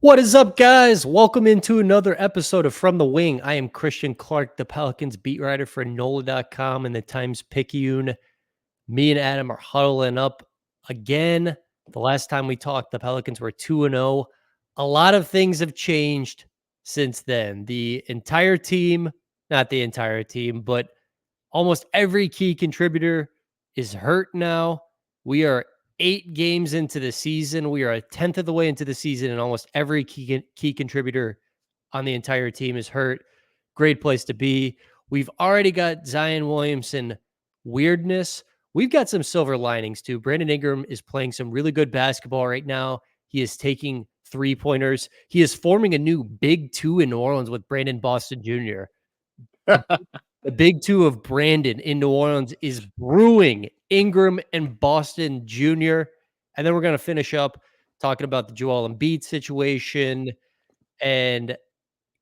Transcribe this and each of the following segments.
What is up, guys? Welcome into another episode of From the Wing. I am Christian Clark, the Pelicans beat writer for NOLA.com and the Times-Picayune. Me and Adam are huddling up again. The last time we talked, the Pelicans were 2-0. A lot of things have changed since then. The entire team, not the entire team, but almost every key contributor is hurt now. We are 8 games into the season. We are a tenth of the way into the season, and almost every key contributor on the entire team is hurt. Great place to be. We've already got Zion Williamson weirdness. We've got some silver linings too. Brandon Ingram is playing some really good basketball right now. He is taking three-pointers. He is forming a new big two in New Orleans with Brandon Boston Jr. The big two of Brandon in New Orleans is brewing. Ingram and Boston Jr. And then we're going to finish up talking about the Joel Embiid situation and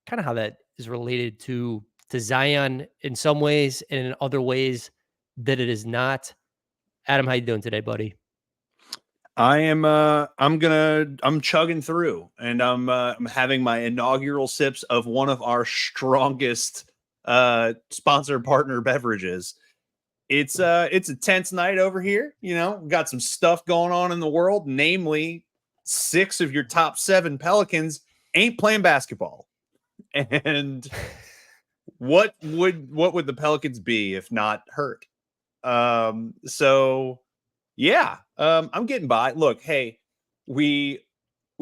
kind of how that is related to Zion in some ways and in other ways that it is not. Adam, how you doing today, buddy? I'm chugging through, and I'm having my inaugural sips of one of our strongest sponsor partner beverages. It's a tense night over here. You know, got some stuff going on in the world, namely 6 of your top 7 Pelicans ain't playing basketball. And what would the Pelicans be if not hurt? So yeah, I'm getting by. Look, hey, we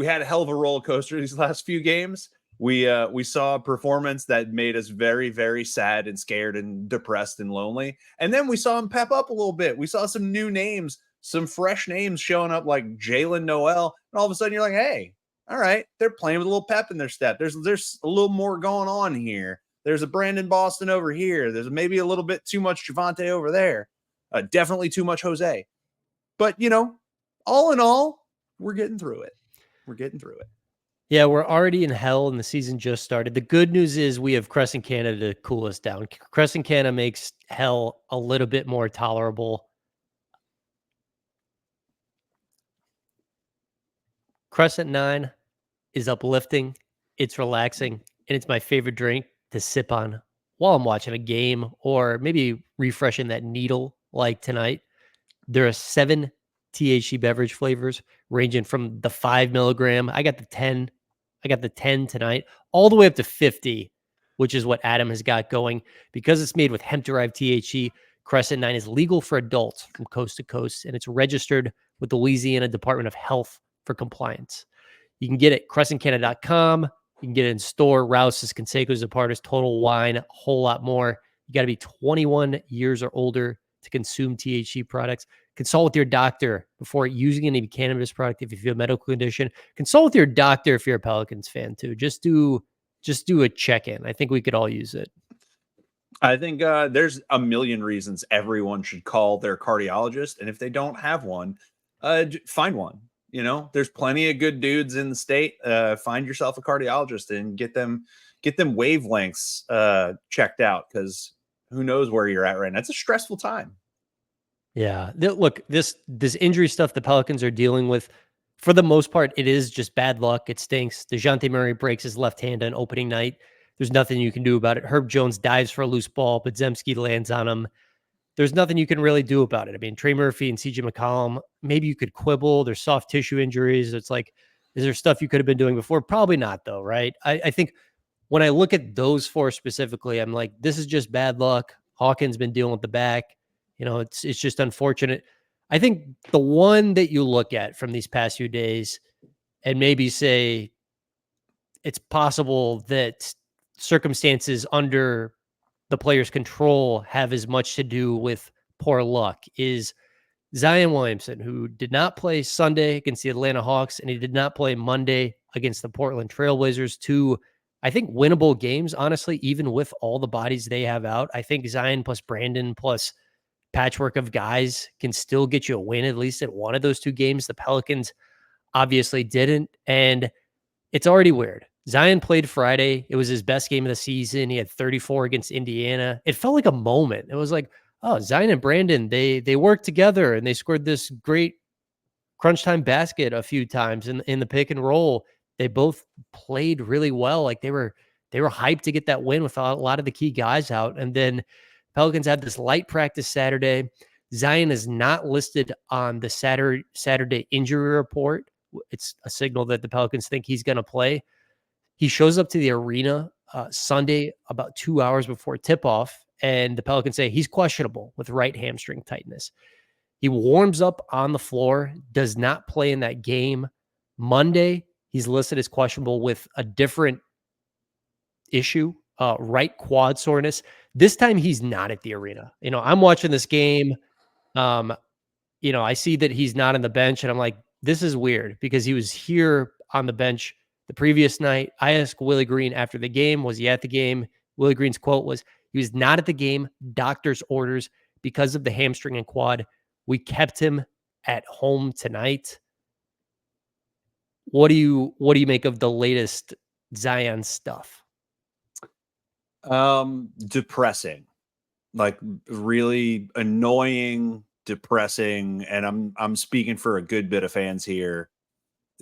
had a hell of a roller coaster these last few games. We saw a performance that made us very, very sad and scared and depressed and lonely. And then we saw him pep up a little bit. We saw some new names, some fresh names showing up like Jalen Noel. And all of a sudden you're like, hey, all right, they're playing with a little pep in their step. There's a little more going on here. There's a Brandon Boston over here. There's maybe a little bit too much Javante over there. Definitely too much Jose. But, you know, all in all, we're getting through it. Yeah, we're already in hell and the season just started. The good news is we have Crescent Canada to cool us down. Crescent Canada makes hell a little bit more tolerable. Crescent 9 is uplifting, it's relaxing, and it's my favorite drink to sip on while I'm watching a game or maybe refreshing that needle like tonight. There are 7 THC beverage flavors ranging from the 5 milligram. I got the 10 tonight, all the way up to 50, which is what Adam has got going. Because it's made with hemp-derived THC, Crescent 9 is legal for adults from coast to coast, and it's registered with the Louisiana Department of Health for compliance. You can get it at crescentcanada.com. You can get it in store, Rouse's, Conseco's, Apartas, Total Wine, a whole lot more. You got to be 21 years or older to consume THC products. Consult with your doctor before using any cannabis product if you feel a medical condition. Consult with your doctor if you're a Pelicans fan too. Just do a check-in. I think we could all use it. I think there's a million reasons everyone should call their cardiologist. And if they don't have one, find one. You know, there's plenty of good dudes in the state. Find yourself a cardiologist and get them wavelengths checked out, because who knows where you're at right now. It's a stressful time. Yeah. Look, this injury stuff the Pelicans are dealing with, for the most part, it is just bad luck. It stinks. DeJounte Murray breaks his left hand on opening night. There's nothing you can do about it. Herb Jones dives for a loose ball, but Zemski lands on him. There's nothing you can really do about it. I mean, Trey Murphy and CJ McCollum, maybe you could quibble. There's soft tissue injuries. It's like, is there stuff you could have been doing before? Probably not, though, right? I think when I look at those 4 specifically, I'm like, this is just bad luck. Hawkins been dealing with the back. You know, it's just unfortunate. I think the one that you look at from these past few days and maybe say it's possible that circumstances under the player's control have as much to do with poor luck is Zion Williamson, who did not play Sunday against the Atlanta Hawks, and he did not play Monday against the Portland Trailblazers, 2, I think, winnable games, honestly, even with all the bodies they have out. I think Zion plus Brandon plus patchwork of guys can still get you a win, at least at one of those 2 games. The Pelicans obviously didn't, and it's already weird. Zion played Friday. It was his best game of the season. He had 34 against Indiana. It felt like a moment. It was like, oh, Zion and Brandon, they worked together and they scored this great crunch time basket a few times in the pick and roll. They both played really well. Like they were hyped to get that win with a lot of the key guys out. And then Pelicans had this light practice Saturday. Zion is not listed on the Saturday injury report. It's a signal that the Pelicans think he's going to play. He shows up to the arena Sunday about 2 hours before tip-off, and the Pelicans say he's questionable with right hamstring tightness. He warms up on the floor, does not play in that game. Monday, he's listed as questionable with a different issue, right quad soreness. This time he's not at the arena. I'm watching this game. Um, I see that he's not on the bench, and I'm like, this is weird because he was here on the bench the previous night. I asked Willie Green after the game, was he at the game? Willie Green's quote was, he was not at the game, doctor's orders because of the hamstring and quad. We kept him at home tonight. What do you make of the latest Zion stuff? Depressing, like really annoying, depressing. And I'm speaking for a good bit of fans here.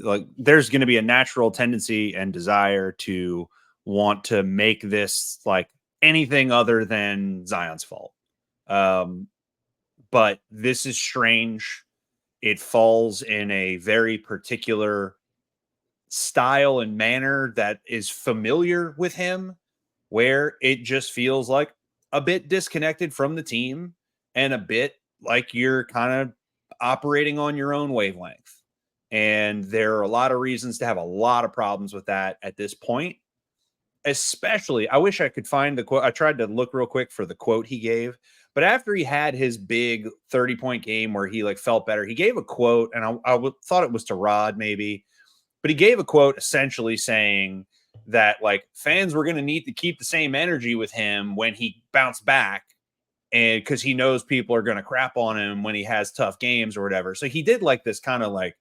Like there's going to be a natural tendency and desire to want to make this like anything other than Zion's fault. But this is strange. It falls in a very particular style and manner that is familiar with him, where it just feels like a bit disconnected from the team and a bit like you're kind of operating on your own wavelength. And there are a lot of reasons to have a lot of problems with that at this point. Especially, I wish I could find the quote. I tried to look real quick for the quote he gave, but after he had his big 30-point game where he like felt better, he gave a quote, and I thought it was to Rod maybe, but he gave a quote essentially saying that like fans were going to need to keep the same energy with him when he bounced back, and because he knows people are going to crap on him when he has tough games or whatever. So he did like this kind of like,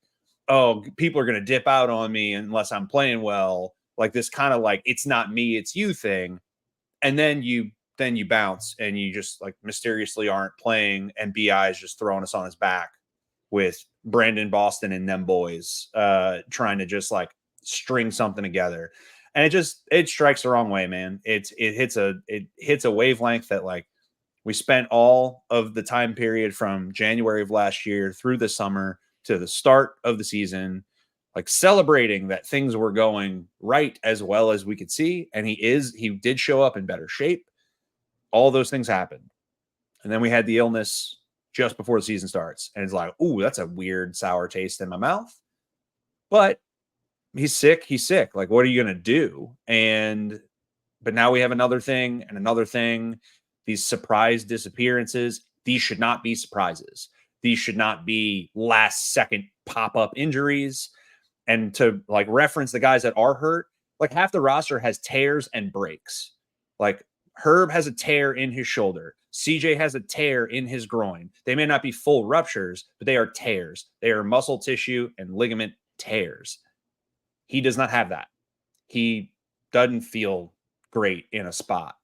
oh, people are going to dip out on me unless I'm playing well. Like this kind of like, it's not me, it's you thing. And then you bounce and you just like mysteriously aren't playing. And BI is just throwing us on his back with Brandon Boston and them boys trying to just like string something together. And it strikes the wrong way, man. It hits a wavelength that like we spent all of the time period from January of last year through the summer to the start of the season, like celebrating that things were going right as well as we could see. And he did show up in better shape. All those things happened. And then we had the illness just before the season starts. And it's like, ooh, that's a weird sour taste in my mouth. But he's sick. He's sick. Like, what are you going to do? But now we have another thing and another thing. These surprise disappearances. These should not be surprises. These should not be last second pop-up injuries. And to like reference the guys that are hurt, like half the roster has tears and breaks. Like Herb has a tear in his shoulder. CJ has a tear in his groin. They may not be full ruptures, but they are tears. They are muscle tissue and ligament tears. He does not have that. He doesn't feel great in a spot.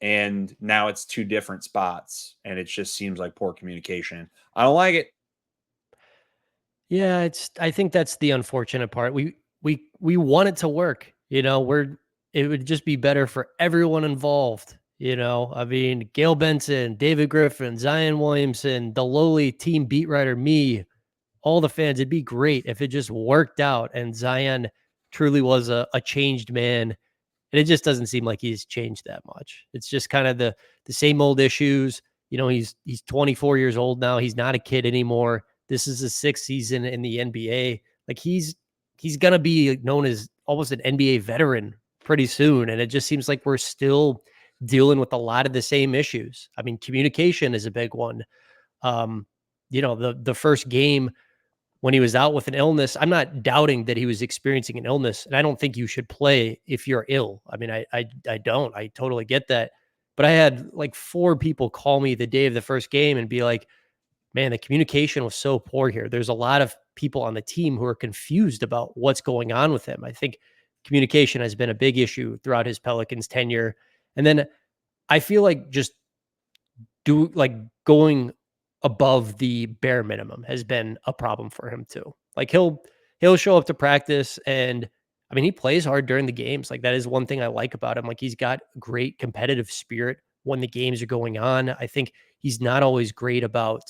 And now it's two different spots. And it just seems like poor communication. I don't like it. Yeah, I think that's the unfortunate part. We want it to work. It would just be better for everyone involved. I mean, Gail Benson, David Griffin, Zion Williamson, the lowly team beat writer, me, all the fans. It'd be great if it just worked out and Zion truly was a changed man. And it just doesn't seem like he's changed that much. It's just kind of the same old issues. He's 24 years old now. He's not a kid anymore. This is his sixth season in the NBA. Like he's gonna be known as almost an NBA veteran pretty soon. And it just seems like we're still dealing with a lot of the same issues. I mean, communication is a big one. The first game when he was out with an illness, I'm not doubting that he was experiencing an illness, and I don't think you should play if you're ill. I mean, I don't. I totally get that. But I had like 4 people call me the day of the first game and be like, "Man, the communication was so poor here." There's a lot of people on the team who are confused about what's going on with him. I think communication has been a big issue throughout his Pelicans tenure. And then I feel like just going above the bare minimum has been a problem for him too. Like he'll show up to practice and I mean, he plays hard during the games. Like, that is one thing I like about him. Like, he's got great competitive spirit when the games are going on. I think he's not always great about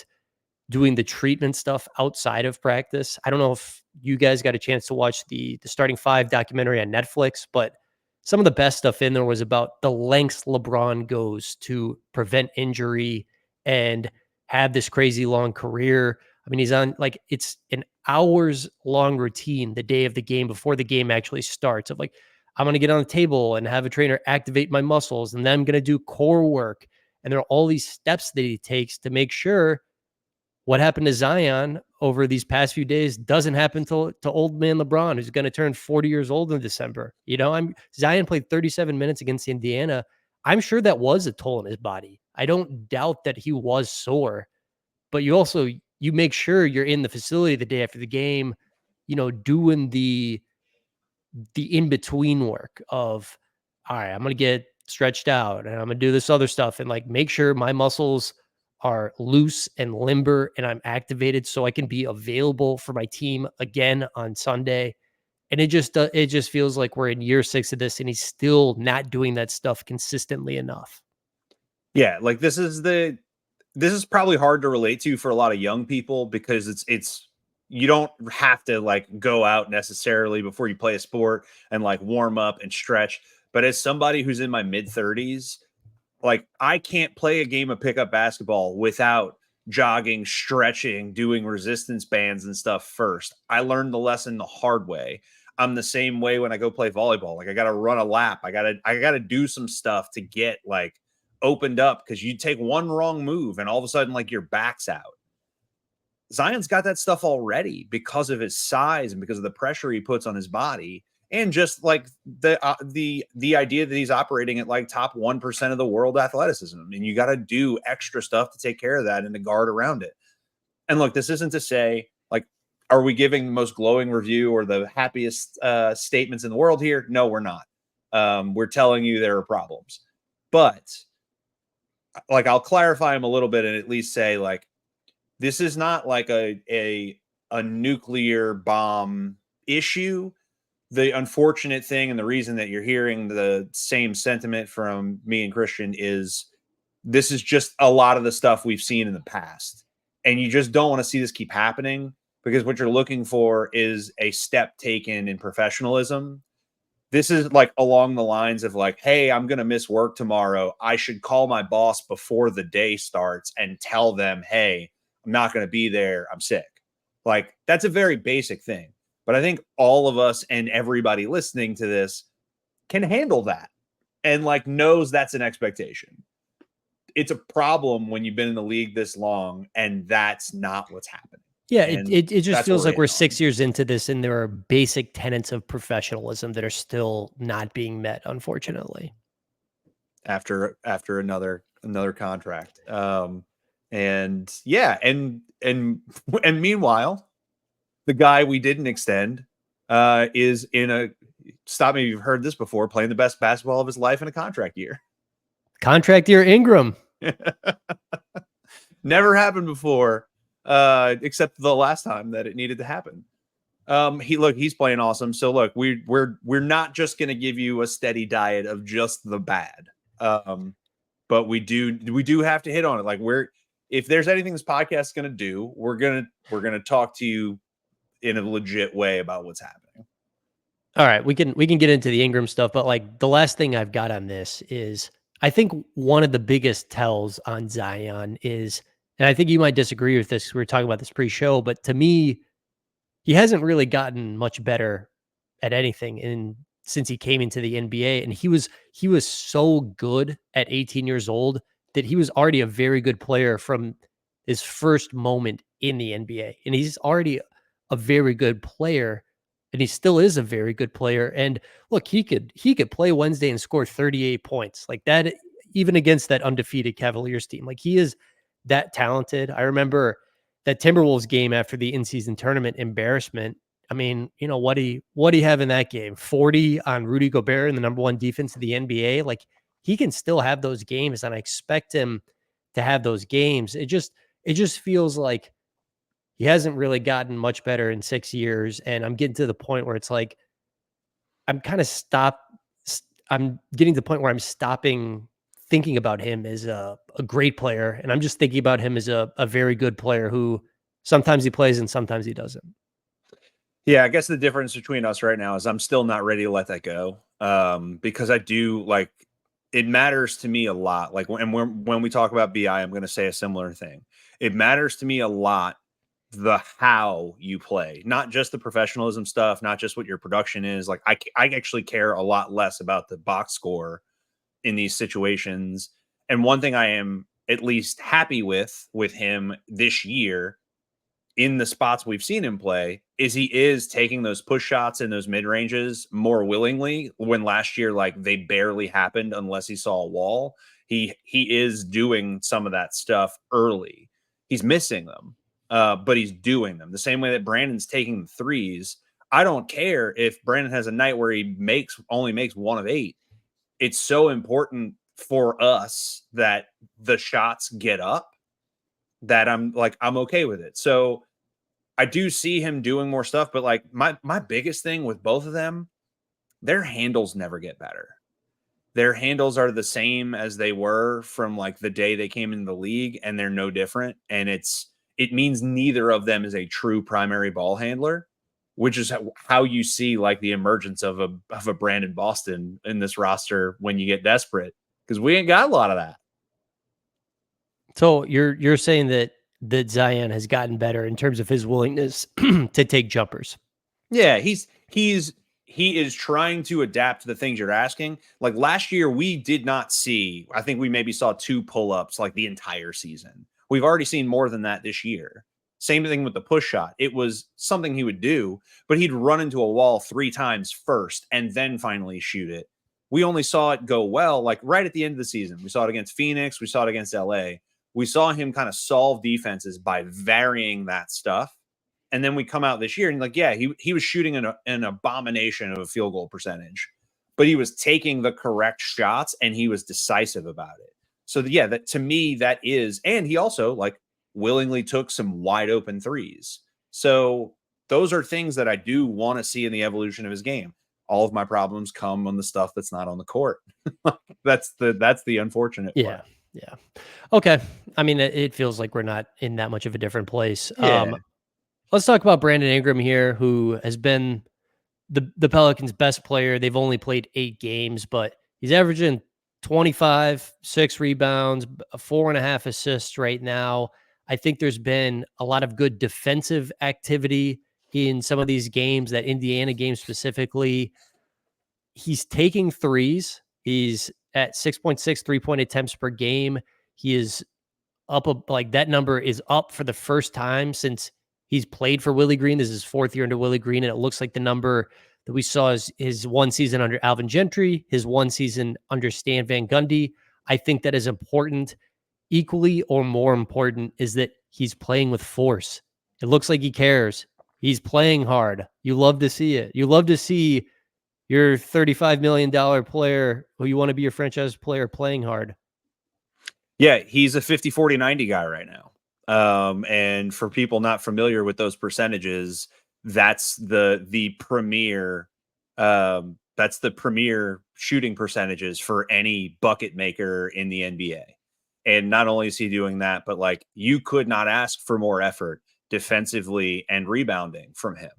doing the treatment stuff outside of practice. I don't know if you guys got a chance to watch the Starting Five documentary on Netflix, but some of the best stuff in there was about the lengths LeBron goes to prevent injury and have this crazy long career. I mean, he's on, like, it's an hours long routine the day of the game before the game actually starts of, like, I'm going to get on the table and have a trainer activate my muscles, and then I'm going to do core work. And there are all these steps that he takes to make sure what happened to Zion over these past few days doesn't happen to old man LeBron, who's going to turn 40 years old in December. Zion played 37 minutes against Indiana. I'm sure that was a toll on his body. I don't doubt that he was sore, but you make sure you're in the facility the day after the game, doing the in-between work of, all right, I'm going to get stretched out and I'm going to do this other stuff and, like, make sure my muscles are loose and limber and I'm activated so I can be available for my team again on Sunday. And it just feels like we're in year 6 of this and he's still not doing that stuff consistently enough. Yeah, like this is probably hard to relate to for a lot of young people because it's you don't have to like go out necessarily before you play a sport and like warm up and stretch. But as somebody who's in my mid 30s, like I can't play a game of pickup basketball without jogging, stretching, doing resistance bands and stuff first. I learned the lesson the hard way. I'm the same way when I go play volleyball. Like I got to run a lap. I got to do some stuff to get like opened up because you take one wrong move and all of a sudden like your back's out. Zion's got that stuff already because of his size and because of the pressure he puts on his body, and just like the idea that he's operating at like top 1% of the world athleticism, and you got to do extra stuff to take care of that and to guard around it. And look, this isn't to say like, are we giving the most glowing review or the happiest statements in the world here? No, we're not. We're telling you there are problems, but like I'll clarify them a little bit and at least say like this is not like a nuclear bomb issue. The unfortunate thing and the reason that you're hearing the same sentiment from me and Christian is this is just a lot of the stuff we've seen in the past. And you just don't want to see this keep happening because what you're looking for is a step taken in professionalism. This is like along the lines of like, hey, I'm going to miss work tomorrow. I should call my boss before the day starts and tell them, hey, I'm not going to be there. I'm sick. Like that's a very basic thing. But I think all of us and everybody listening to this can handle that and like knows that's an expectation. It's a problem when you've been in the league this long and that's not what's happening. Yeah, And it just feels like we're hitting 6 years into this and there are basic tenets of professionalism that are still not being met, unfortunately. after another contract. And yeah, and meanwhile, the guy we didn't extend is in a stop me if you've heard this before, playing the best basketball of his life in a contract year. Contract year Ingram. Never happened before, except the last time that it needed to happen. He's playing awesome. So look, we're not just gonna give you a steady diet of just the bad. But we do have to hit on it. Like if there's anything this podcast is gonna do, we're gonna talk to you in a legit way about what's happening. All right, we can get into the Ingram stuff, but like the last thing I've got on this is I think one of the biggest tells on Zion is, and I think you might disagree with this. We were talking about this pre-show, but to me, he hasn't really gotten much better at anything since he came into the NBA. And he was so good at 18 years old that he was already a very good player from his first moment in the NBA. And he's already a very good player. And he still is a very good player. And look, he could play Wednesday and score 38 points like that, even against that undefeated Cavaliers team. Like he is that talented. I remember that Timberwolves game after the in-season tournament embarrassment. I mean, what do you have in that game? 40 on Rudy Gobert and the number one defense of the NBA. Like he can still have those games, and I expect him to have those games. It just feels like he hasn't really gotten much better in 6 years. And I'm getting to the point where it's like, I'm kind of I'm getting to the point where I'm stopping thinking about him as a great player, and I'm just thinking about him as a very good player who sometimes he plays and sometimes he doesn't. Yeah, I guess the difference between us right now is I'm still not ready to let that go. Because I do like it matters to me a lot. Like when we talk about BI, I'm going to say a similar thing. It matters to me a lot the how you play, not just the professionalism stuff, not just what your production is. Like I actually care a lot less about the box score in these situations. And one thing I am at least happy with him this year in the spots we've seen him play is he is taking those push shots and those mid ranges more willingly when last year like they barely happened unless he saw a wall. He is doing some of that stuff early. He's missing them, but he's doing them the same way that Brandon's taking the threes. I don't care if Brandon has a night where he only makes 1 of 8. It's so important for us that the shots get up that I'm okay with it. So I do see him doing more stuff, but like my biggest thing with both of them, their handles never get better. Their handles are the same as they were from like the day they came into the league, and they're no different. And it means neither of them is a true primary ball handler, which is how you see like the emergence of a Brandon Boston in this roster when you get desperate, because we ain't got a lot of that. So you're saying that Zion has gotten better in terms of his willingness to take jumpers. Yeah, he is trying to adapt to the things you're asking. Like last year, we did not see, I think we maybe saw 2 pull-ups like the entire season. We've already seen more than that this year. Same thing with the push shot. It was something he would do, but he'd run into a wall 3 times first and then finally shoot it. We only saw it go well like right at the end of the season. We saw it against Phoenix, we saw it against LA. We saw him kind of solve defenses by varying that stuff. And then we come out this year and like, yeah, he was shooting an abomination of a field goal percentage, but he was taking the correct shots and he was decisive about it. So yeah, that to me, that is, and he also like willingly took some wide open threes. So those are things that I do want to see in the evolution of his game. All of my problems come on the stuff that's not on the court. that's the unfortunate Yeah. part. Yeah. Okay. I mean, it feels like we're not in that much of a different place. Yeah. Let's talk about Brandon Ingram here, who has been the Pelicans' best player. They've only played 8 games, but he's averaging 25, 6 rebounds, 4.5 assists right now. I think there's been a lot of good defensive activity in some of these games, that Indiana game specifically. He's taking threes. He's at 6.6 3-point attempts per game. He is like that number is up for the first time since he's played for Willie Green. This is his 4th year under Willie Green, and it looks like the number that we saw is his 1 season under Alvin Gentry, his 1 season under Stan Van Gundy. I think that is important. Equally or more important is that he's playing with force. It looks like he cares. He's playing hard. You love to see it. You love to see your $35 million player who you want to be your franchise player playing hard. Yeah, he's a 50-40-90 guy right now. And for people not familiar with those percentages, that's the premier shooting percentages for any bucket maker in the NBA. And not only is he doing that, but like you could not ask for more effort defensively and rebounding from him.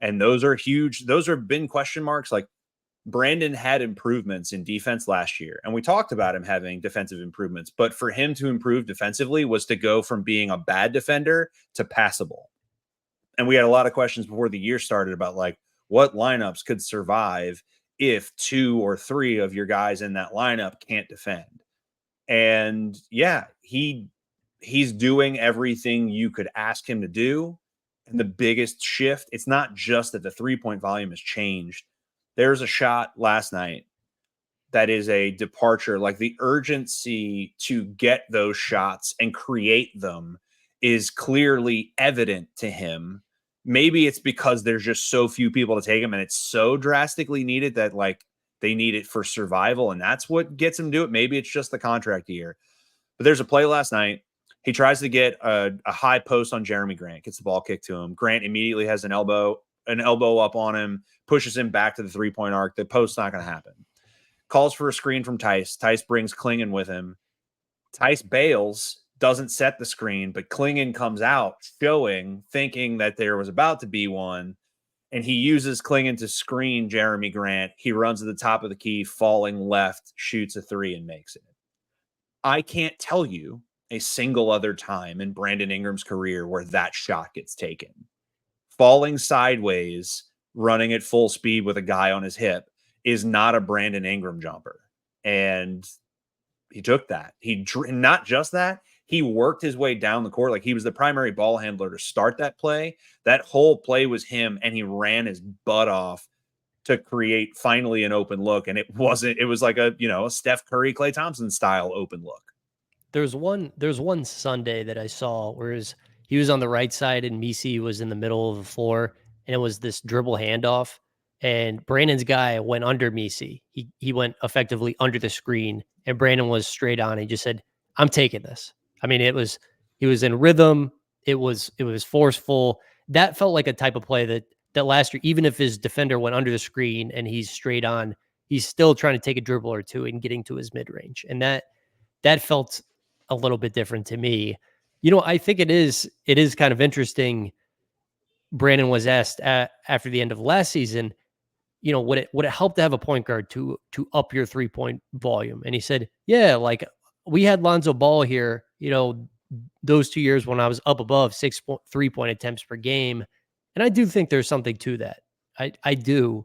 And those are huge. Those have been question marks. Like Brandon had improvements in defense last year, and we talked about him having defensive improvements, but for him to improve defensively was to go from being a bad defender to passable. And we had a lot of questions before the year started about like what lineups could survive if 2 or 3 of your guys in that lineup can't defend. And yeah, he's doing everything you could ask him to do. And the biggest shift, it's not just that the 3-point volume has changed. There's a shot last night that is a departure. Like the urgency to get those shots and create them is clearly evident to him. Maybe it's because there's just so few people to take them and it's so drastically needed that like they need it for survival. And that's what gets him to do it. Maybe it's just the contract year. But there's a play last night. He tries to get a high post on Jeremy Grant, gets the ball kicked to him. Grant immediately has an elbow an elbow up on him, pushes him back to the 3-point arc. The post's not going to happen. Calls for a screen from Tice. Tice brings Klingon with him. Tice bails, doesn't set the screen, but Klingon comes out showing, thinking that there was about to be one, and he uses Klingon to screen Jeremy Grant. He runs to the top of the key, falling left, shoots a 3 and makes it. I can't tell you a single other time in Brandon Ingram's career where that shot gets taken. Falling sideways, running at full speed with a guy on his hip is not a Brandon Ingram jumper. And he took that. Not just that, he worked his way down the court. Like, he was the primary ball handler to start that play. That whole play was him, and he ran his butt off to create finally an open look. And it was like a Steph Curry, Klay Thompson style open look. There's one Sunday that I saw where he was on the right side and Misi was in the middle of the floor, and it was this dribble handoff, and Brandon's guy went under Misi. He went effectively under the screen, and Brandon was straight on. He just said, "I'm taking this." I mean, he was in rhythm. It was forceful. That felt like a type of play that last year, even if his defender went under the screen and he's straight on, he's still trying to take a dribble or two and getting to his mid range, and that felt a little bit different to me. I think it is kind of interesting. Brandon was asked after the end of last season, would it help to have a point guard to up your 3-point volume? And he said, yeah, like we had Lonzo Ball here, those 2 years when I was up above 6 3-point attempts per game. And I do think there's something to that. I do.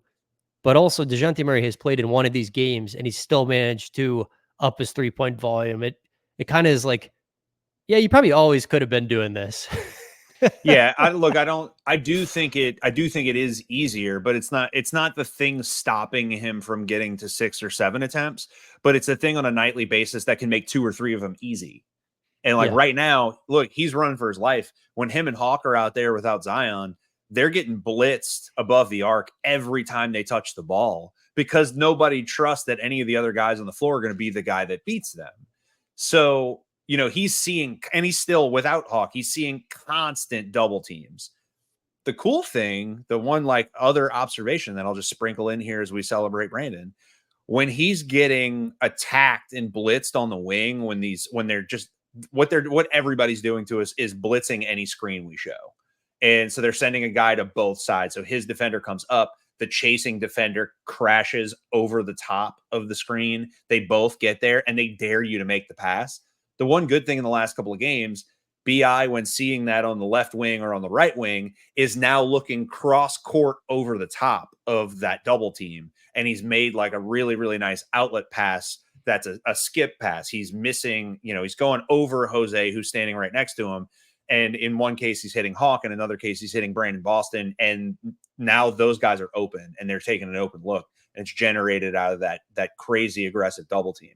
But also DeJounte Murray has played in one of these games and he's still managed to up his 3-point volume. It kind of is like, yeah, you probably always could have been doing this. Yeah, I do think it is easier, but it's not the thing stopping him from getting to 6 or 7 attempts, but it's a thing on a nightly basis that can make 2 or 3 of them easy. And like right now, look, he's running for his life. When him and Hawk are out there without Zion, they're getting blitzed above the arc every time they touch the ball because nobody trusts that any of the other guys on the floor are going to be the guy that beats them. So, he's seeing, and he's still without Hawk, he's seeing constant double teams. The cool thing, the one like other observation that I'll just sprinkle in here as we celebrate Brandon, when he's getting attacked and blitzed on the wing, when they're just what everybody's doing to us is blitzing any screen we show. And so they're sending a guy to both sides. So his defender comes up, the chasing defender crashes over the top of the screen. They both get there and they dare you to make the pass. The one good thing in the last couple of games, BI, when seeing that on the left wing or on the right wing, is now looking cross court over the top of that double team. And he's made like a really, really nice outlet pass. That's a skip pass. He's missing, he's going over Jose, who's standing right next to him. And in one case, he's hitting Hawk. In another case, he's hitting Brandon Boston. And now those guys are open and they're taking an open look. And it's generated out of that crazy aggressive double team.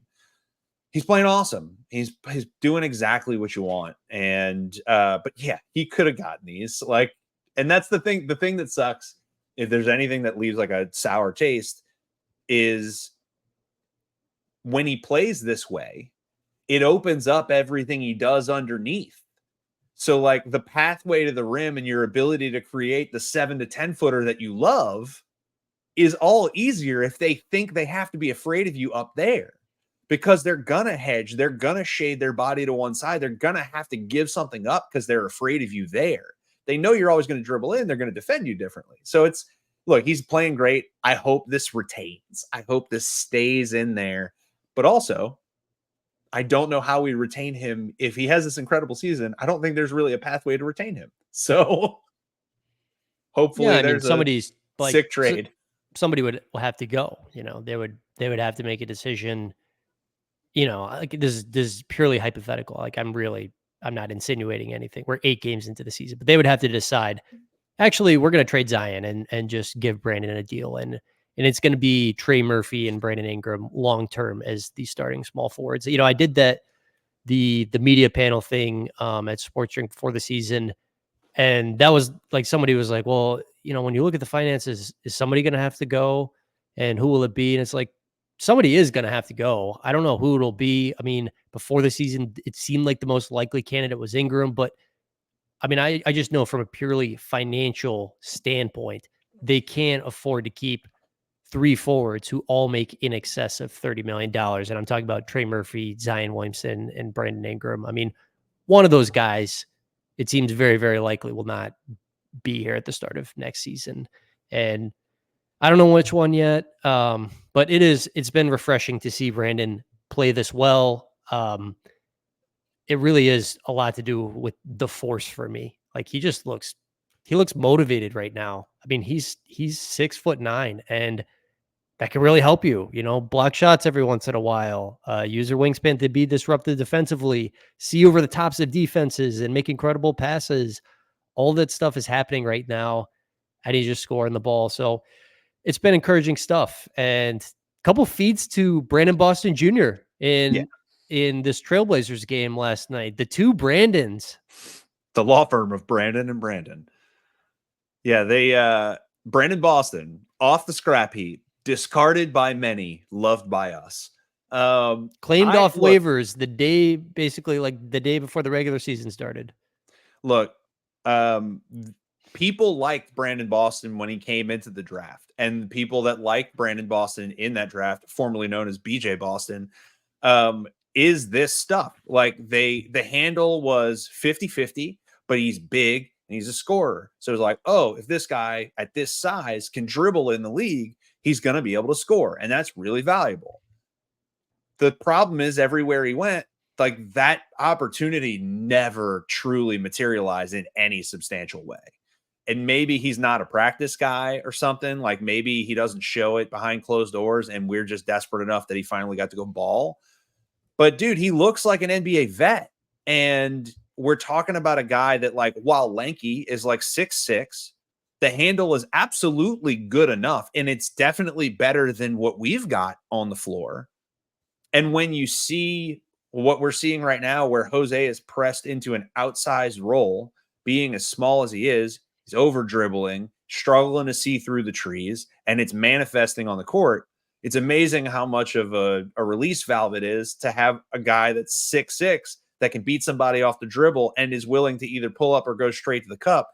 He's playing awesome. He's doing exactly what you want. And, but yeah, he could have gotten these. Like, and that's the thing that sucks. If there's anything that leaves like a sour taste is when he plays this way, it opens up everything he does underneath. So like the pathway to the rim and your ability to create the 7 to 10 footer that you love is all easier if they think they have to be afraid of you up there, because they're gonna hedge, they're gonna shade their body to one side, they're gonna have to give something up because they're afraid of you there. They know you're always going to dribble in, they're going to defend you differently. So look, he's playing great. I hope this retains. I hope this stays in there. But also, I don't know how we retain him. If he has this incredible season, I don't think there's really a pathway to retain him. So hopefully there's somebody's like sick trade. Somebody would have to go, they would have to make a decision. Like this is purely hypothetical. Like I'm not insinuating anything. We're 8 games into the season, but they would have to decide, actually, we're going to trade Zion and just give Brandon a deal. And it's going to be Trey Murphy and Brandon Ingram long-term as the starting small forwards. I did that, the media panel thing at Sports Drink before the season. And that was like, somebody was like, well, when you look at the finances, is somebody going to have to go and who will it be? And it's like, somebody is going to have to go. I don't know who it'll be. I mean, before the season, it seemed like the most likely candidate was Ingram, but I mean, I just know from a purely financial standpoint, they can't afford to keep 3 forwards who all make in excess of $30 million. And I'm talking about Trey Murphy, Zion Williamson, and Brandon Ingram. I mean, one of those guys, it seems very, very likely will not be here at the start of next season. And I don't know which one yet. But it's been refreshing to see Brandon play this well. It really is a lot to do with the force for me. Like he looks motivated right now. I mean, he's 6'9", and that can really help you, block shots every once in a while, use your wingspan to be disruptive defensively, see over the tops of defenses and make incredible passes. All that stuff is happening right now, and he's just scoring the ball. So it's been encouraging stuff. And a couple feeds to Brandon Boston Jr. Yeah. in this Trailblazers game last night. The two Brandons. The law firm of Brandon and Brandon. Yeah, they Brandon Boston off the scrap heap, discarded by many, loved by us. Claimed off waivers basically like the day before the regular season started. Look, people liked Brandon Boston when he came into the draft, and people that liked Brandon Boston in that draft, formerly known as BJ Boston, is this stuff. Like the handle was 50-50, but he's big and he's a scorer. So it's like, oh, if this guy at this size can dribble in the league, he's going to be able to score. And that's really valuable. The problem is everywhere he went, like that opportunity never truly materialized in any substantial way. And maybe he's not a practice guy or something. Like maybe he doesn't show it behind closed doors and we're just desperate enough that he finally got to go ball. But dude, he looks like an NBA vet. And we're talking about a guy that, like, while lanky, is like 6'6", the handle is absolutely good enough. And it's definitely better than what we've got on the floor. And when you see what we're seeing right now, where Jose is pressed into an outsized role, being as small as he is, he's over dribbling, struggling to see through the trees, and it's manifesting on the court. It's amazing how much of a release valve it is to have a guy that's 6'6" that can beat somebody off the dribble and is willing to either pull up or go straight to the cup.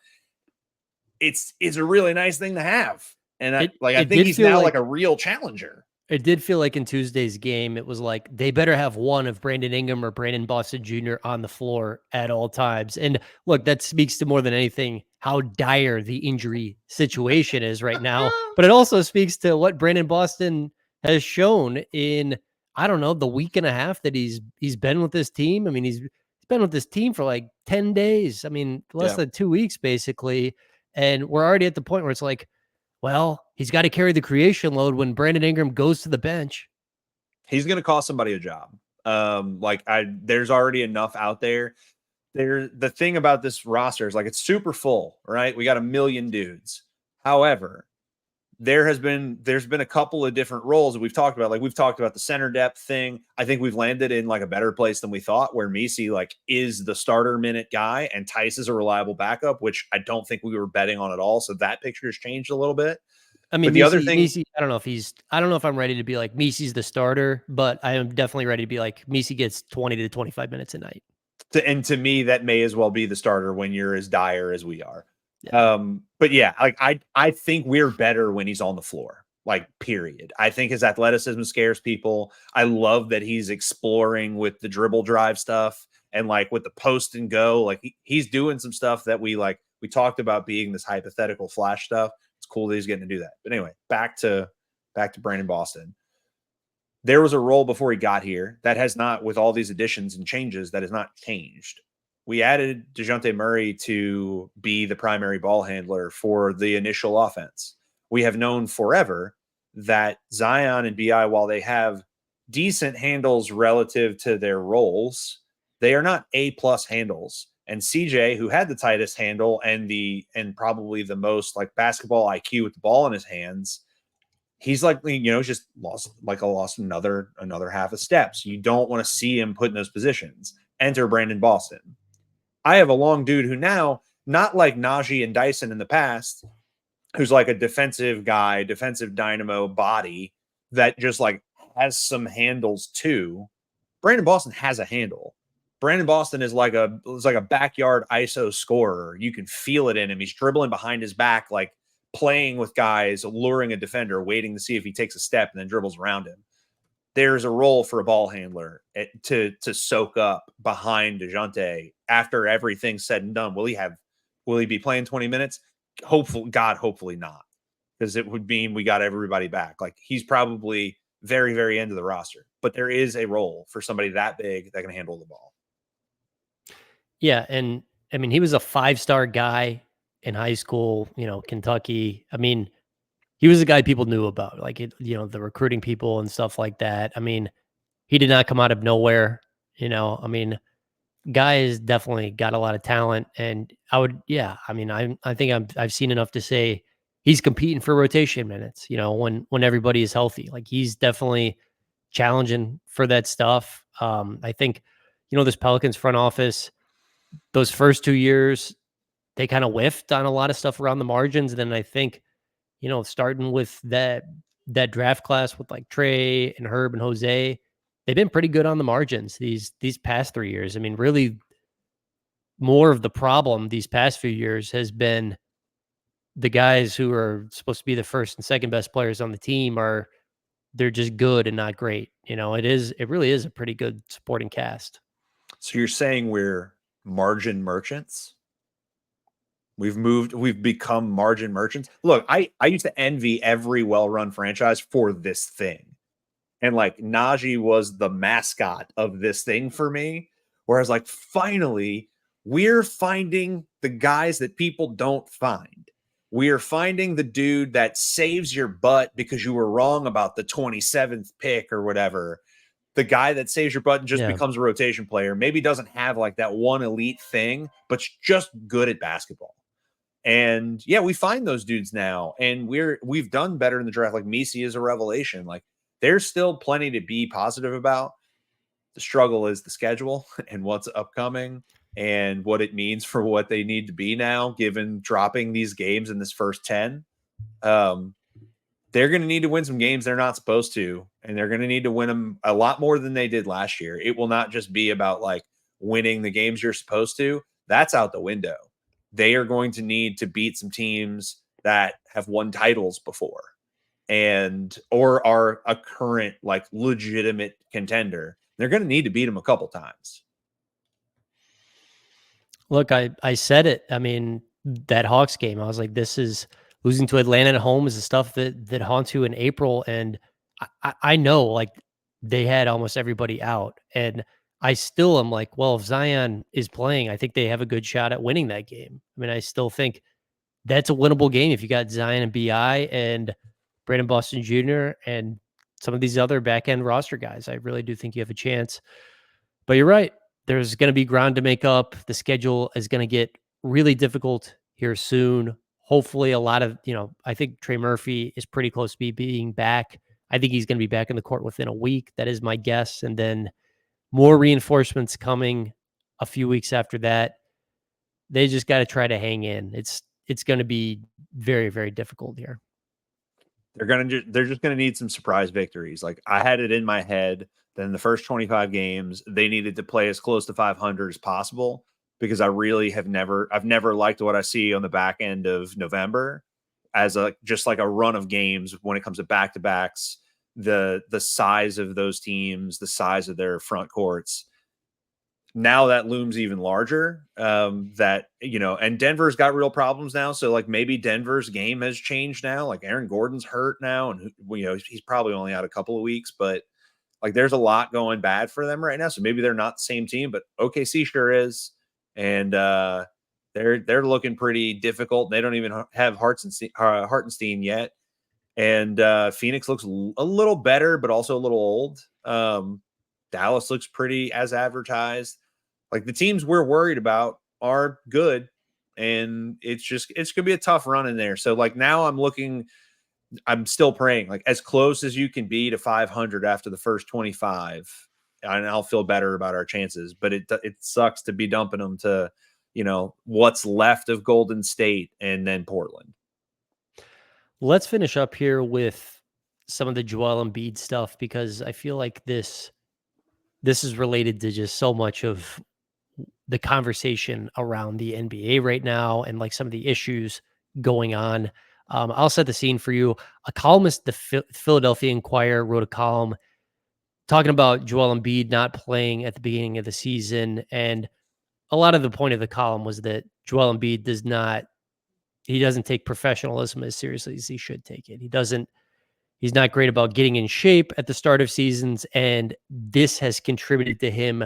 It's a really nice thing to have. And I think he's now like a real challenger. It did feel like in Tuesday's game, it was like they better have one of Brandon Ingram or Brandon Boston Jr. on the floor at all times. And look, that speaks to more than anything how dire the injury situation is right now. But it also speaks to what Brandon Boston has shown in, I don't know, the week and a half that he's been with this team. I mean, he's been with this team for like 10 days. I mean, less than 2 weeks, basically. And we're already at the point where it's like, well, he's got to carry the creation load when Brandon Ingram goes to the bench. He's going to cost somebody a job. There's already enough out there. The thing about this roster is like it's super full, right? We got 1 million dudes. However, there's been a couple of different roles that we've talked about. Like we've talked about the center depth thing. I think we've landed in like a better place than we thought, where Messi like is the starter minute guy and Tice is a reliable backup, which I don't think we were betting on at all. So that picture has changed a little bit. I mean, the other thing, Messi, I don't know if I'm ready to be like Messi's the starter, but I am definitely ready to be like Messi gets 20 to 25 minutes a night. And to me, that may as well be the starter when you're as dire as we are. Yeah. But yeah, like I think we're better when he's on the floor, like period. I think his athleticism scares people. I love that he's exploring with the dribble drive stuff and like with the post and go, like he's doing some stuff that we talked about being this hypothetical flash stuff. It's cool that he's getting to do that. But anyway, back to Brandon Boston. There was a role before he got here that has not, with all these additions and changes, that has not changed. We added DeJounte Murray to be the primary ball handler for the initial offense. We have known forever that Zion and BI, while they have decent handles relative to their roles, they are not A+ handles. And CJ, who had the tightest handle and probably the most like basketball IQ with the ball in his hands, he's like, just lost another half of steps. You don't want to see him put in those positions. Enter Brandon Boston. I have a long dude who now, not like Najee and Dyson in the past, who's like a defensive guy, defensive dynamo body that just like has some handles too. Brandon Boston has a handle. Brandon Boston is like a backyard ISO scorer. You can feel it in him. He's dribbling behind his back, like playing with guys, luring a defender, waiting to see if he takes a step and then dribbles around him. There's a role for a ball handler to soak up behind DeJounte after everything's said and done. Will he be playing 20 minutes? Hopefully not, because it would mean we got everybody back. Like, he's probably very, very end of the roster, but there is a role for somebody that big that can handle the ball. Yeah, and I mean, he was a 5-star guy in high school, Kentucky. I mean, he was a guy people knew about, like, the recruiting people and stuff like that. I mean, he did not come out of nowhere, I mean, guy has definitely got a lot of talent, and I mean, I think I've seen enough to say he's competing for rotation minutes, when everybody is healthy. Like, he's definitely challenging for that stuff. I think, this Pelicans front office, those first 2 years, they kind of whiffed on a lot of stuff around the margins. And then I think, starting with that draft class with like Trey and Herb and Jose, they've been pretty good on the margins these past 3 years. I mean, really, more of the problem these past few years has been the guys who are supposed to be the first and second best players on the team they're just good and not great. It really is a pretty good supporting cast. So you're saying we're margin merchants? We've become margin merchants. Look, I used to envy every well-run franchise for this thing. And like, Najee was the mascot of this thing for me, where I was like, finally, we're finding the guys that people don't find. We are finding the dude that saves your butt because you were wrong about the 27th pick or whatever. The guy that saves your butt and just becomes a rotation player, maybe doesn't have like that one elite thing, but's just good at basketball. And yeah, we find those dudes now, and we've done better in the draft. Like, Messi is a revelation. Like, there's still plenty to be positive about. The struggle is the schedule and what's upcoming and what it means for what they need to be now, given dropping these games in this first 10. They're going to need to win some games they're not supposed to, and they're going to need to win them a lot more than they did last year. It will not just be about like winning the games you're supposed to. That's out the window. They are going to need to beat some teams that have won titles before or are a current like legitimate contender. They're going to need to beat them a couple times. Look, I said it. I mean, that Hawks game, I was like, this is losing to Atlanta at home is the stuff that haunts you in April. And I know, like, they had almost everybody out, and I still am like, well, if Zion is playing, I think they have a good shot at winning that game. I mean, I still think that's a winnable game if you got Zion and BI and Brandon Boston Jr. and some of these other back end roster guys. I really do think you have a chance. But you're right. There's going to be ground to make up. The schedule is going to get really difficult here soon. Hopefully, a lot of, I think Trey Murphy is pretty close to being back. I think he's going to be back in the court within a week. That is my guess. And then more reinforcements coming a few weeks after that. They just got to try to hang in. It's going to be very, very difficult here. They're just going to need some surprise victories. Like, I had it in my head that in the first 25 games, they needed to play as close to 500 as possible, because I've never liked what I see on the back end of November as just like a run of games when it comes to back-to-backs, the size of those teams, the size of their front courts. Now that looms even larger. And Denver's got real problems now. So like, maybe Denver's game has changed now. Like, Aaron Gordon's hurt now, and he's probably only out a couple of weeks, but like, there's a lot going bad for them right now. So maybe they're not the same team, but OKC sure is. And they're looking pretty difficult. They don't even have Hartenstein yet. And Phoenix looks a little better, but also a little old. Dallas looks pretty as advertised. Like, the teams we're worried about are good, and it's going to be a tough run in there. So like, now I'm still praying, like, as close as you can be to 500 after the first 25, and I'll feel better about our chances. But it sucks to be dumping them to, what's left of Golden State and then Portland. Let's finish up here with some of the Joel Embiid stuff, because I feel like this is related to just so much of the conversation around the NBA right now, and like some of the issues going on. I'll set the scene for you. A columnist, the Philadelphia Inquirer, wrote a column talking about Joel Embiid not playing at the beginning of the season, and a lot of the point of the column was that Joel Embiid doesn't take professionalism as seriously as he should take it. He's not great about getting in shape at the start of seasons, and this has contributed to him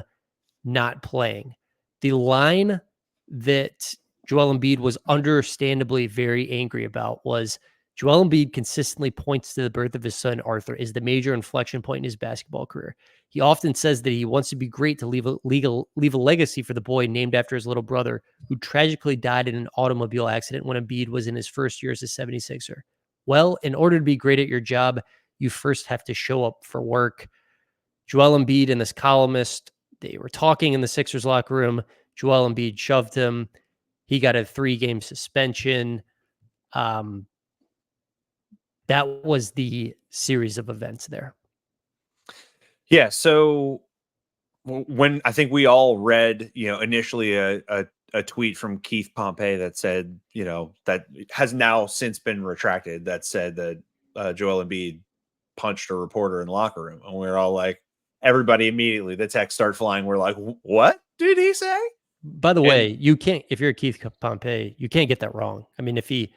not playing. The line that Joel Embiid was understandably very angry about was Joel Embiid consistently points to the birth of his son, Arthur, as the major inflection point in his basketball career. He often says that he wants to be great to leave a legacy for the boy named after his little brother, who tragically died in an automobile accident when Embiid was in his first year as a 76er. Well, in order to be great at your job, you first have to show up for work. Joel Embiid and this columnist, they were talking in the Sixers locker room. Joel Embiid shoved him. He got a 3-game suspension. That was the series of events there. Yeah. So when I think we all read, initially a tweet from Keith Pompey that said, that has now since been retracted, that said that Joel Embiid punched a reporter in the locker room. And we were all like, everybody immediately, the text started flying. We're like, what did he say? By the way, you can't, if you're Keith Pompey, you can't get that wrong. I mean, if he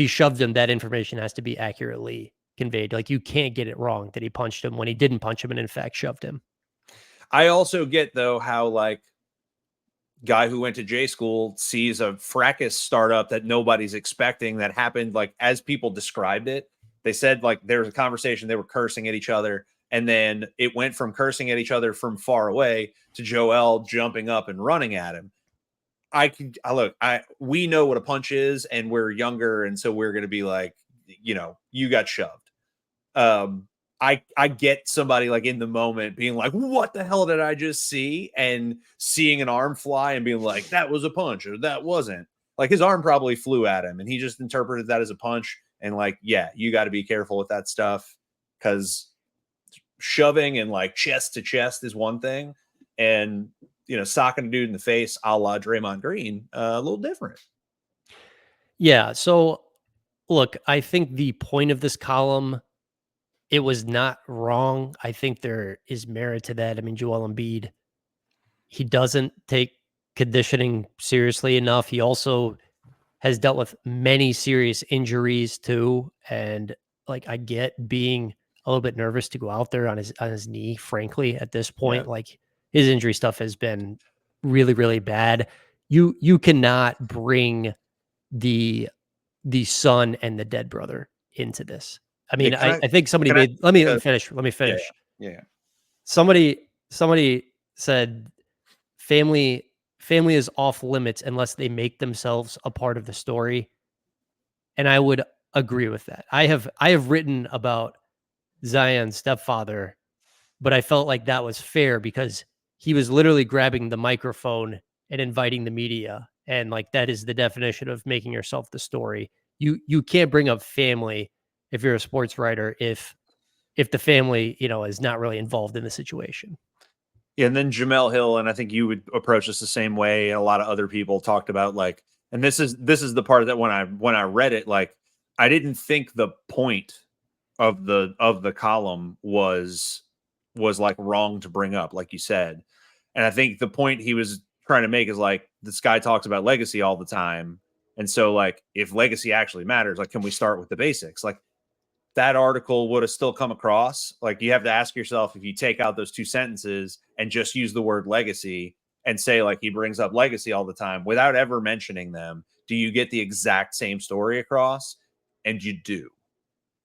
shoved him, that information has to be accurately conveyed. Like, you can't get it wrong that he punched him when he didn't punch him and in fact shoved him. I also get, though, how like guy who went to J school sees a fracas startup that nobody's expecting that happened like as people described it. They said like there was a conversation, they were cursing at each other, and then it went from cursing at each other from far away to Joel jumping up and running at him. We know what a punch is, and we're younger, and so we're going to be like, you got shoved. I get somebody like in the moment being like, what the hell did I just see? And seeing an arm fly and being like, that was a punch or that wasn't. Like his arm probably flew at him and he just interpreted that as a punch. And like, yeah, you got to be careful with that stuff because shoving and like chest to chest is one thing. And, socking a dude in the face a la Draymond Green, a little different. Yeah. So look, I think the point of this column, it was not wrong. I think there is merit to that. I mean, Joel Embiid, he doesn't take conditioning seriously enough. He also has dealt with many serious injuries too. And like, I get being a little bit nervous to go out there on his knee, frankly, at this point. Yeah. Like, his injury stuff has been really, really bad. You cannot bring the son and the dead brother into this. I mean, I think somebody made, let me finish. Yeah. Somebody said family is off limits unless they make themselves a part of the story. And I would agree with that. I have written about Zion's stepfather, but I felt like that was fair because he was literally grabbing the microphone and inviting the media. And like, that is the definition of making yourself the story. You can't bring up family if you're a sports writer, if the family, is not really involved in the situation. Yeah, and then Jamel Hill, and I think you would approach this the same way. And a lot of other people talked about like, and this is the part that when I read it, like I didn't think the point of the column was like wrong to bring up, like you said. And I think the point he was trying to make is like this guy talks about legacy all the time. And so like if legacy actually matters, like can we start with the basics? Like that article would have still come across. Like you have to ask yourself if you take out those two sentences and just use the word legacy and say like he brings up legacy all the time without ever mentioning them, do you get the exact same story across? And you do.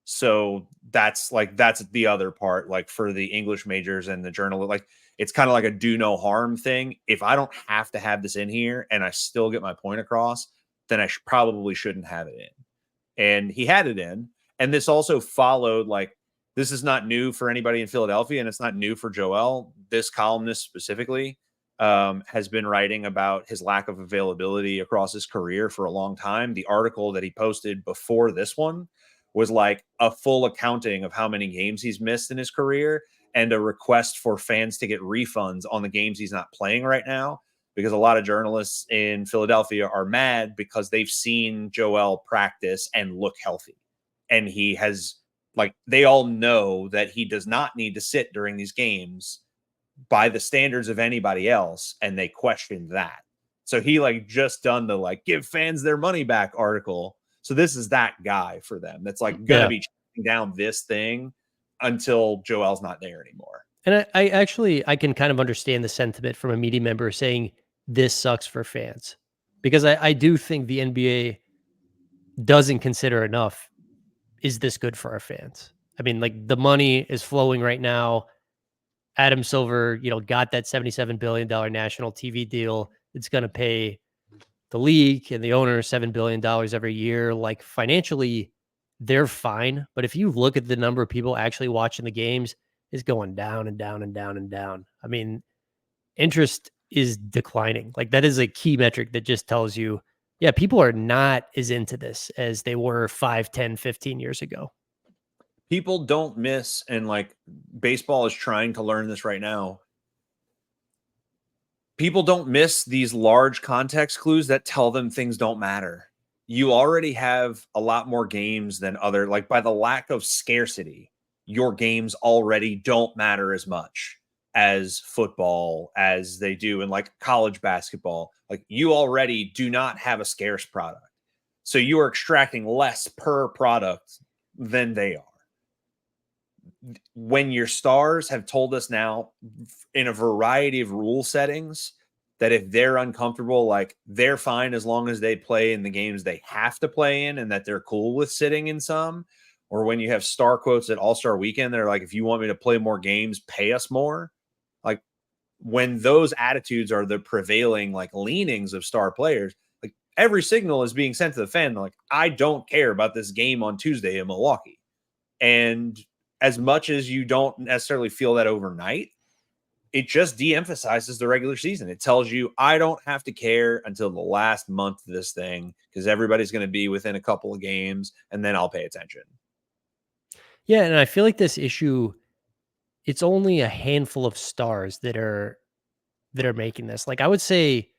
So that's the other part, like for the English majors and the journal, like it's kind of like a do no harm thing. If I don't have to have this in here and I still get my point across, then I probably shouldn't have it in. And he had it in. And this also followed, like, this is not new for anybody in Philadelphia, and it's not new for Joel. This columnist specifically has been writing about his lack of availability across his career for a long time. The article that he posted before this one was like a full accounting of how many games he's missed in his career and a request for fans to get refunds on the games he's not playing right now because a lot of journalists in Philadelphia are mad because they've seen Joel practice and look healthy. And he has, like, they all know that he does not need to sit during these games by the standards of anybody else. And they question that. So he like just done the like give fans their money back article. So this is that guy for them that's like going to be chasing down this thing until Joel's not there anymore. And I actually, I can kind of understand the sentiment from a media member saying this sucks for fans, because I do think the NBA doesn't consider enough, is this good for our fans? I mean, like, the money is flowing right now. Adam Silver, got that $77 billion national TV deal. It's going to pay the league and the owner $7 billion every year. Like, financially, they're fine. But if you look at the number of people actually watching the games, it's going down and down and down and down. I mean, interest is declining. Like, that is a key metric that just tells you, yeah, people are not as into this as they were 5, 10, 15 years ago. People don't miss, and like baseball is trying to learn this right now. People don't miss these large context clues that tell them things don't matter. You already have a lot more games than other, like by the lack of scarcity, your games already don't matter as much as football as they do in like college basketball. Like you already do not have a scarce product. So you are extracting less per product than they are. When your stars have told us now in a variety of rule settings that if they're uncomfortable, like they're fine as long as they play in the games they have to play in and that they're cool with sitting in some, or when you have star quotes at All-Star Weekend, they're like, if you want me to play more games, pay us more. Like when those attitudes are the prevailing like leanings of star players, like every signal is being sent to the fan. Like, I don't care about this game on Tuesday in Milwaukee. And as much as you don't necessarily feel that overnight, it just de-emphasizes the regular season. It tells you, I don't have to care until the last month of this thing because everybody's going to be within a couple of games and then I'll pay attention. Yeah, and I feel like this issue, it's only a handful of stars that are making this. Like, I would say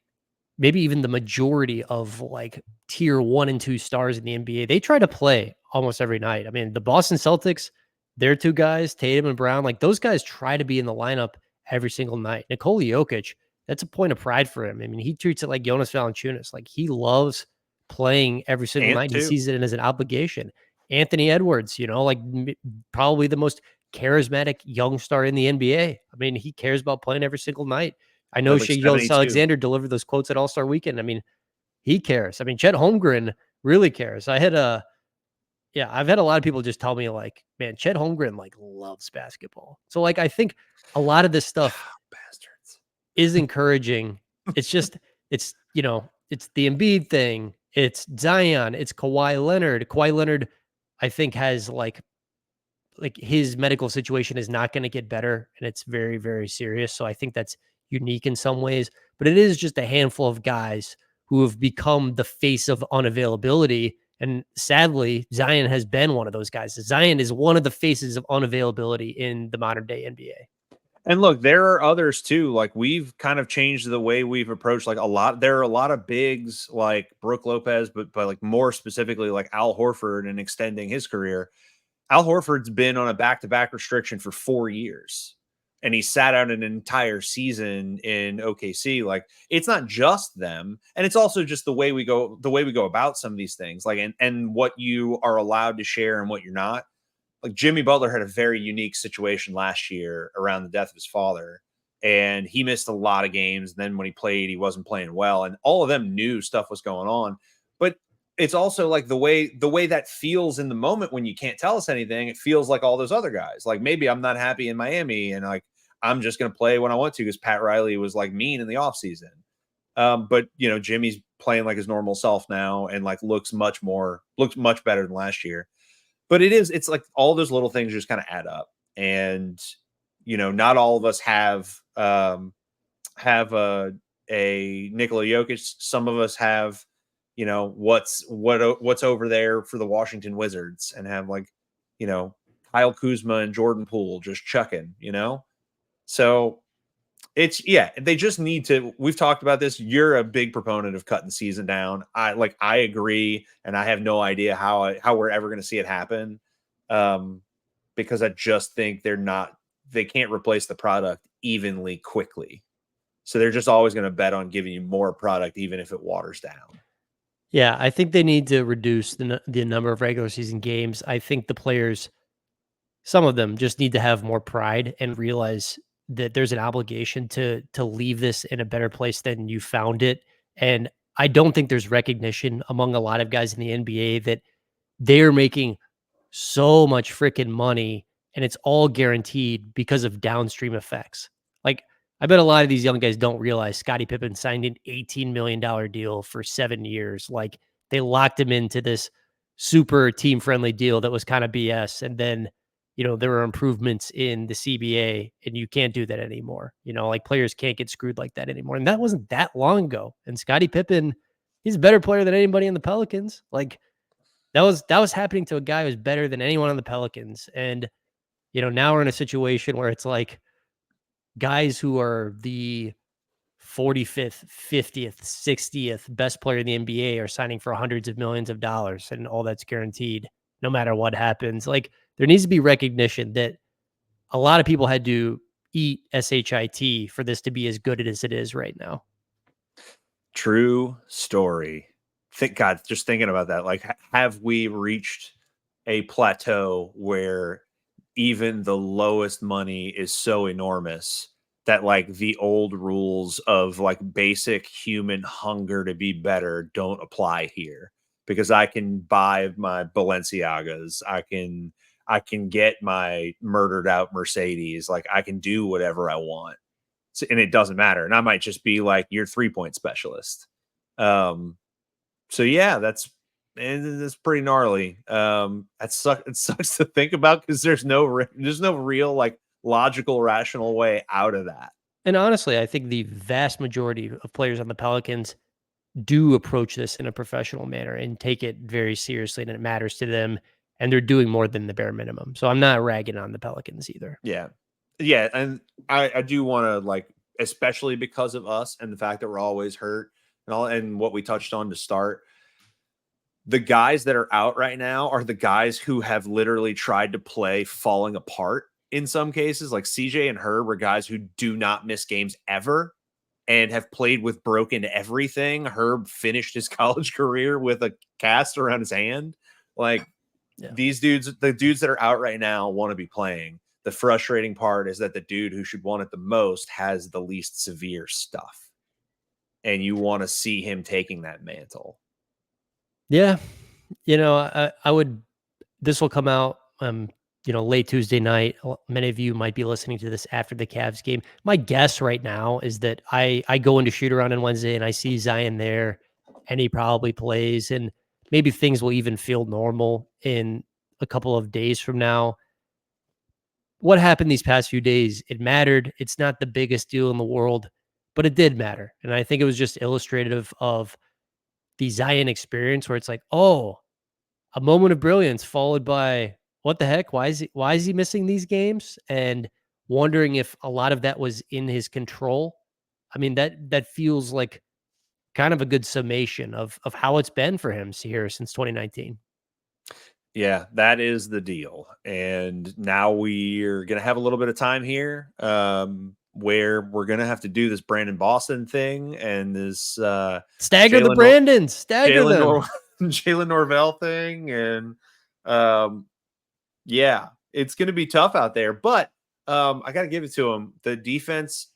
maybe even the majority of like tier 1 and 2 stars in the NBA, they try to play almost every night. I mean, the Boston Celtics, their two guys, Tatum and Brown, like those guys try to be in the lineup every single night. Nikola Jokic, that's a point of pride for him. I mean, he treats it like Jonas Valanciunas. Like, he loves playing every single Ant night. He too. sees it as an obligation. Anthony Edwards, like probably the most charismatic young star in the NBA. I mean, he cares about playing every single night. I know Played like Shea Gilgeous 72. Alexander delivered those quotes at All-Star Weekend. I mean, he cares. I mean, Chet Holmgren really cares. I've had a lot of people just tell me like, man, Chet Holmgren like loves basketball. So like, I think a lot of this stuff Bastards is encouraging. It's just, it's the Embiid thing. It's Zion. It's Kawhi Leonard. Kawhi Leonard, I think, has like his medical situation is not going to get better, and it's very, very serious. So I think that's unique in some ways, but it is just a handful of guys who have become the face of unavailability. And sadly, Zion has been one of those guys. Zion is one of the faces of unavailability in the modern day NBA. And look, there are others too. Like we've kind of changed the way we've approached like a lot. There are a lot of bigs like Brooke Lopez, but like more specifically like Al Horford and extending his career. Al Horford's been on a back-to-back restriction for 4 years, and he sat out an entire season in OKC. Like it's not just them, and it's also just the way we go about some of these things. Like and what you are allowed to share and what you're not. Like Jimmy Butler had a very unique situation last year around the death of his father, and he missed a lot of games. And then when he played, he wasn't playing well, and all of them knew stuff was going on. But it's also like the way that feels in the moment when you can't tell us anything. It feels like all those other guys. Like maybe I'm not happy in Miami, and like I'm just going to play when I want to because Pat Riley was like mean in the offseason. But Jimmy's playing like his normal self now, and like looks much better than last year. But it's like all those little things just kind of add up. And, not all of us have a Nikola Jokic. Some of us have, what's over there for the Washington Wizards and have like, Kyle Kuzma and Jordan Poole just chucking, So They just need to. We've talked about this. You're a big proponent of cutting the season down. I agree, and I have no idea how we're ever going to see it happen, because I just think they can't replace the product evenly quickly. So they're just always going to bet on giving you more product, even if it waters down. Yeah, I think they need to reduce the number of regular season games. I think the players, some of them, just need to have more pride and realize that there's an obligation to leave this in a better place than you found it. And I don't think there's recognition among a lot of guys in the NBA that they're making so much freaking money and it's all guaranteed because of downstream effects. Like, I bet a lot of these young guys don't realize Scottie Pippen signed an $18 million deal for 7 years. Like, they locked him into this super team friendly deal that was kind of BS. And then, there were improvements in the CBA and you can't do that anymore. Like, players can't get screwed like that anymore. And that wasn't that long ago. And Scottie Pippen, he's a better player than anybody in the Pelicans. Like, that was happening to a guy who's better than anyone on the Pelicans. And, now we're in a situation where it's like guys who are the 45th, 50th, 60th best player in the NBA are signing for hundreds of millions of dollars, and all that's guaranteed no matter what happens. Like, there needs to be recognition that a lot of people had to eat shit for this to be as good as it is right now. True story. God, just thinking about that, like, have we reached a plateau where even the lowest money is so enormous that, like, the old rules of, like, basic human hunger to be better don't apply here? Because I can buy my Balenciagas, I can get my murdered out Mercedes, like, I can do whatever I want. So, and it doesn't matter. And I might just be like your 3-point specialist. So yeah, that's pretty gnarly. It sucks to think about because there's no real, like, logical, rational way out of that. And honestly, I think the vast majority of players on the Pelicans do approach this in a professional manner and take it very seriously, and it matters to them, and they're doing more than the bare minimum. So I'm not ragging on the Pelicans either. Yeah. Yeah. And I do want to, like, especially because of us and the fact that we're always hurt and all, and what we touched on to start, the guys that are out right now are the guys who have literally tried to play falling apart in some cases. Like CJ and Herb are guys who do not miss games ever and have played with broken everything. Herb finished his college career with a cast around his hand. Like, these dudes, the dudes that are out right now want to be playing. The frustrating part is that the dude who should want it the most has the least severe stuff. And you want to see him taking that mantle. Yeah. I would, this will come out, late Tuesday night. Many of you might be listening to this after the Cavs game. My guess right now is that I go into shoot around on Wednesday and I see Zion there and he probably plays, and maybe things will even feel normal in a couple of days from now. What happened these past few days, it mattered. It's not the biggest deal in the world, but it did matter. And I think it was just illustrative of the Zion experience where it's like, oh, a moment of brilliance followed by what the heck? Why is he missing these games? And wondering if a lot of that was in his control. I mean, that feels like kind of a good summation of how it's been for him here since 2019. Yeah, that is the deal. And now we're going to have a little bit of time here, where we're going to have to do this Brandon Boston thing and this Stagger the Jalen Nor- Brandons, stagger Jalen them. Jalen Norvell thing. And yeah, it's going to be tough out there. But I got to give it to him. The defense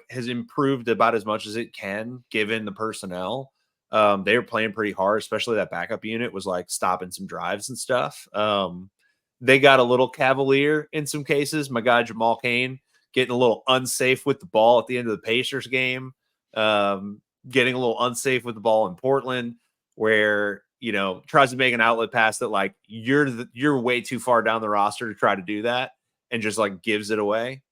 has improved about as much as it can given the personnel. They were playing pretty hard, especially that backup unit was, like, stopping some drives and stuff. They got a little cavalier in some cases. My guy Jamal Cain getting a little unsafe with the ball at the end of the Pacers game, getting a little unsafe with the ball in Portland, where, tries to make an outlet pass that, like, you're way too far down the roster to try to do that, and just, like, gives it away.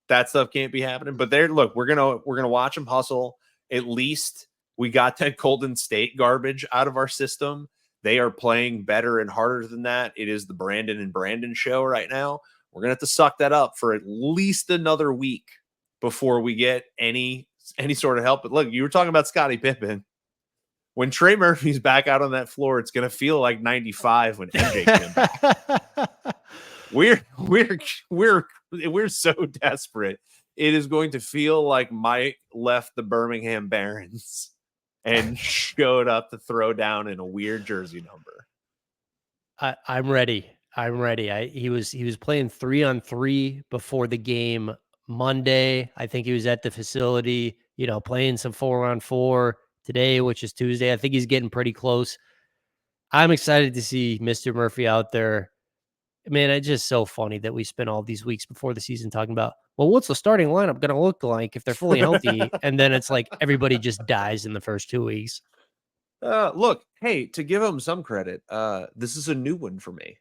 That stuff can't be happening. But we're gonna watch them hustle. At least we got that Golden State garbage out of our system. They are playing better and harder than that. It is the Brandon and Brandon show right now. We're going to have to suck that up for at least another week before we get any sort of help. But look, you were talking about Scottie Pippen. When Trey Murphy's back out on that floor, it's gonna feel like '95 when MJ came back. We're so desperate. It is going to feel like Mike left the Birmingham Barons and showed up to throw down in a weird jersey number. I'm ready. I'm ready. He was playing 3-on-3 before the game Monday. I think he was at the facility, playing some 4-on-4 today, which is Tuesday. I think he's getting pretty close. I'm excited to see Mr. Murphy out there. Man, it's just so funny that we spent all these weeks before the season talking about, well, what's the starting lineup going to look like if they're fully healthy? And then it's like everybody just dies in the first 2 weeks. Look, hey, to give him some credit, this is a new one for me.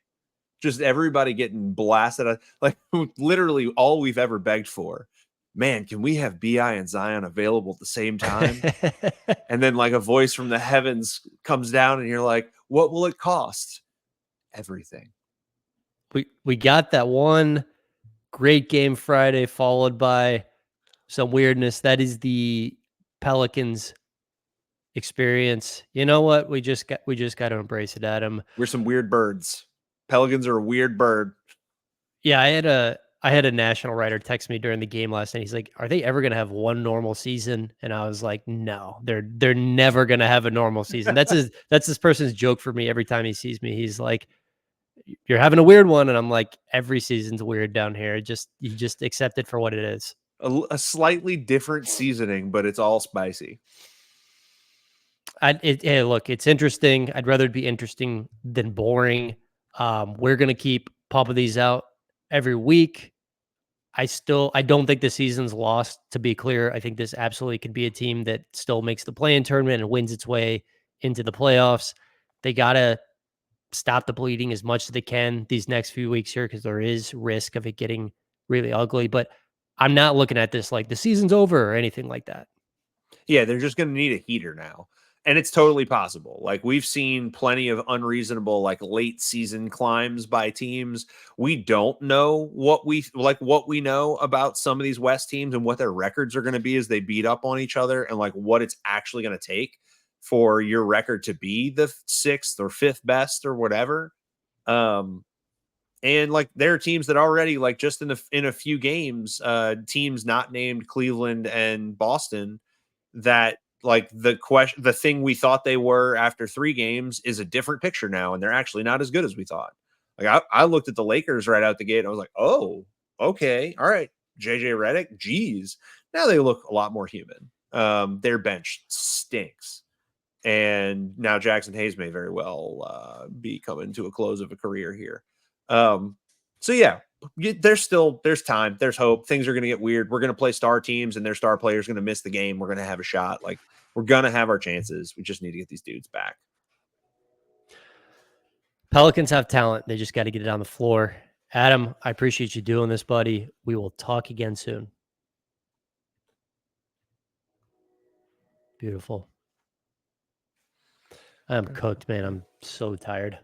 Just everybody getting blasted. Like literally all we've ever begged for. Man, can we have BI and Zion available at the same time? And then like a voice from the heavens comes down and you're like, what will it cost? Everything. We got that one great game Friday followed by some weirdness. That is the Pelicans experience. You know what? We just got to embrace it, Adam. We're some weird birds. Pelicans are a weird bird. Yeah, I had a national writer text me during the game last night. He's like, "Are they ever going to have one normal season?" And I was like, "No, they're never going to have a normal season." That's this person's joke for me every time he sees me. He's like, "You're having a weird one," and I'm like, "Every season's weird down here. You just accept it for what it is." A slightly different seasoning, but it's all spicy. Hey, look, it's interesting. I'd rather it be interesting than boring. We're gonna keep pumping these out every week. I don't think the season's lost, to be clear. I think this absolutely could be a team that still makes the play-in tournament and wins its way into the playoffs. They gotta stop the bleeding as much as they can these next few weeks here because there is risk of it getting really ugly. But I'm not looking at this like the season's over or anything like that. Yeah, they're just going to need a heater now. And it's totally possible. Like we've seen plenty of unreasonable, like late season climbs by teams. We don't know what we know about some of these West teams and what their records are going to be as they beat up on each other and like what it's actually going to take for your record to be the sixth or fifth best or whatever. And like there are teams that already like just in a few games, teams not named Cleveland and Boston that like the thing we thought they were after 3 games is a different picture now, and they're actually not as good as we thought. Like I looked at the Lakers right out the gate and I was like, oh, okay, all right, JJ Redick, geez, now they look a lot more human. Their bench stinks, and now Jackson Hayes may very well be coming to a close of a career here. So yeah, there's time, there's hope. Things are going to get weird. We're going to play star teams and their star players going to miss the game. We're going to have a shot. Like we're going to have our chances. We just need to get these dudes back. Pelicans have talent. They just got to get it on the floor. Adam, I appreciate you doing this, buddy. We will talk again soon. Beautiful. I'm cooked, man. I'm so tired.